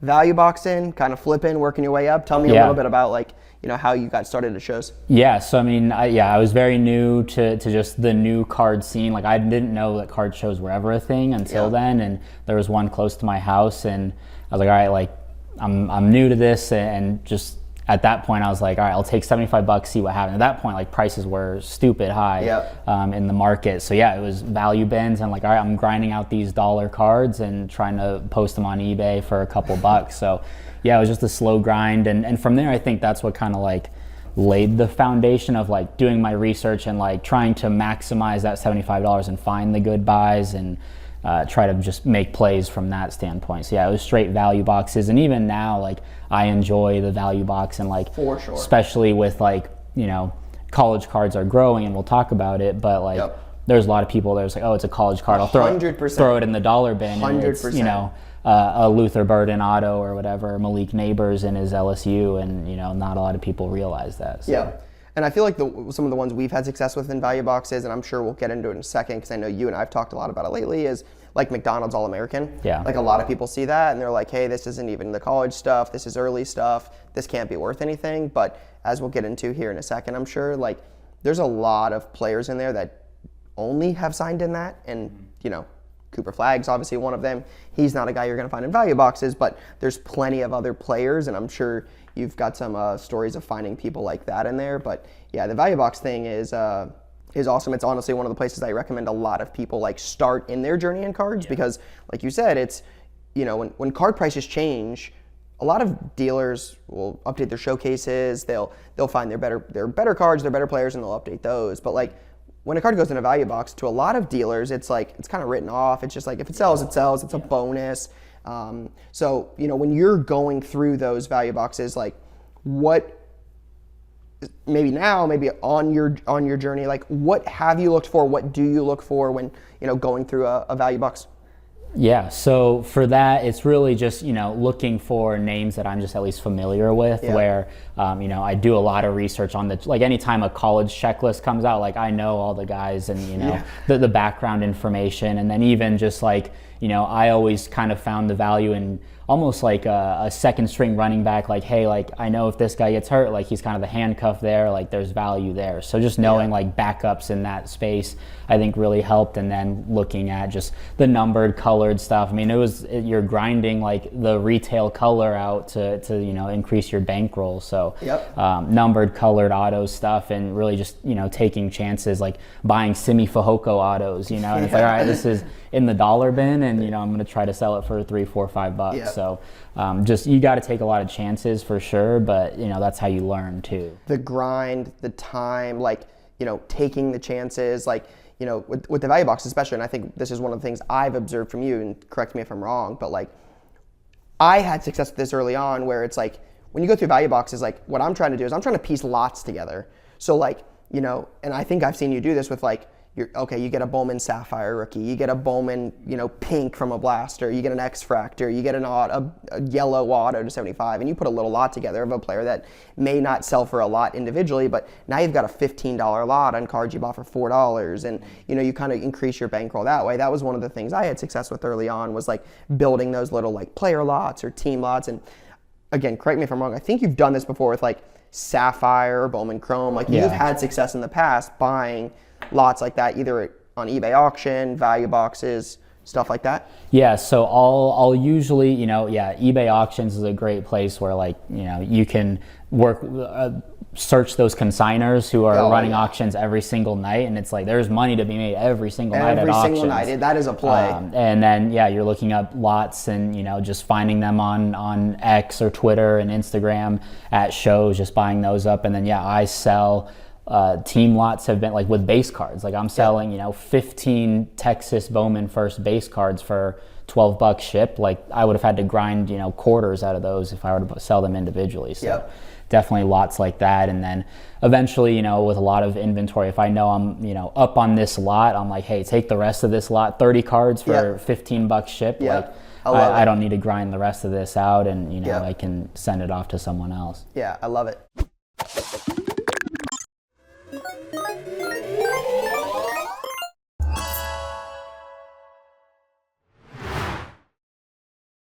value boxing, kind of flipping, working your way up. Tell me a little bit about like, you know, how you got started at shows. Yeah, so I mean, I was very new to just the new card scene. Like I didn't know that card shows were ever a thing until then, and there was one close to my house, and I was like, all right, like I'm new to this, and just at that point I was like, all right, I'll take $75, see what happens. At that point, like prices were stupid high in the market. So yeah, it was value bins, and like, all right, I'm grinding out these dollar cards and trying to post them on eBay for a couple bucks. So yeah, it was just a slow grind, and from there I think that's what kind of like laid the foundation of like doing my research and like trying to maximize that $75 and find the good buys and try to just make plays from that standpoint. So yeah, it was straight value boxes, and even now like I enjoy the value box, and like for sure, especially with like, you know, college cards are growing, and we'll talk about it, but like there's a lot of people there's like, oh, it's a college card, I'll throw it in the dollar bin, 100%. And it's, you know, a Luther Burden auto or whatever, Malik Neighbors in his LSU, and you know, not a lot of people realize that. So. Yeah, and I feel like some of the ones we've had success with in value boxes, and I'm sure we'll get into it in a second because I know you and I've talked a lot about it lately, is like McDonald's All-American. Yeah. Like a lot of people see that and they're like, hey, this isn't even the college stuff, this is early stuff, this can't be worth anything. But as we'll get into here in a second, I'm sure, like there's a lot of players in there that only have signed in that, and you know, Cooper Flagg's obviously one of them. He's not a guy you're going to find in value boxes, but there's plenty of other players, and I'm sure you've got some stories of finding people like that in there. But yeah, the value box thing is awesome. It's honestly one of the places I recommend a lot of people like start in their journey in cards, because like you said, it's, you know, when card prices change, a lot of dealers will update their showcases. They'll find their better cards, their better players, and they'll update those. But like when a card goes in a value box, to a lot of dealers, it's like, it's kind of written off. It's just like, if it sells, it sells. It's a bonus. So, you know, when you're going through those value boxes, like what, maybe now, maybe on your journey, like what have you looked for? What do you look for when, you know, going through a value box? Yeah, so for that, it's really just, you know, looking for names that I'm just at least familiar with, where, you know, I do a lot of research on the, like anytime a college checklist comes out, like I know all the guys and, you know, the background information. And then even just like, you know, I always kind of found the value in almost like a second string running back, like, hey, like I know if this guy gets hurt, like he's kind of the handcuff there, like there's value there. So just knowing like backups in that space, I think really helped. And then looking at just the numbered, colored stuff. I mean, you're grinding like the retail color out to you know, increase your bankroll. So numbered, colored auto stuff, and really just, you know, taking chances, like buying Simi Fehoko autos, you know, and it's like, all right, this is in the dollar bin, and you know, I'm going to try to sell it for $3, $4, $5. So just, you got to take a lot of chances for sure, but you know, that's how you learn too. The grind, the time, like, you know, taking the chances, like, you know, with the value box especially, and I think this is one of the things I've observed from you, and correct me if I'm wrong, but like I had success with this early on, where it's like when you go through value boxes, like what I'm trying to do is I'm trying to piece lots together. So like, you know, and I think I've seen you do this with like, you get a Bowman Sapphire rookie, you get a Bowman, you know, pink from a blaster, you get an X-Fractor, you get a yellow auto to 75, and you put a little lot together of a player that may not sell for a lot individually, but now you've got a $15 lot on cards you bought for $4, and you know, you kind of increase your bankroll that way. That was one of the things I had success with early on, was like building those little like player lots or team lots. And again, correct me if I'm wrong, I think you've done this before with like Sapphire or Bowman Chrome, like you've had success in the past buying lots like that, either on eBay auction, value boxes, stuff like that? Yeah, so I'll usually, you know, eBay auctions is a great place where like, you know, you can work, search those consigners who are running auctions every single night, and it's like there's money to be made every single night at auctions. Every single night, that is a play. And then you're looking up lots and, you know, just finding them on X or Twitter and Instagram at shows, just buying those up. And then I sell team lots have been like with base cards. Like I'm selling, you know, 15 Texas Bowman first base cards for $12 shipped. Like I would have had to grind, you know, quarters out of those if I were to sell them individually. So definitely lots like that. And then eventually, you know, with a lot of inventory, if I know I'm, you know, up on this lot, I'm like, hey, take the rest of this lot, 30 cards for $15 shipped. Like I don't need to grind the rest of this out, and you know, I can send it off to someone else. Yeah, I love it.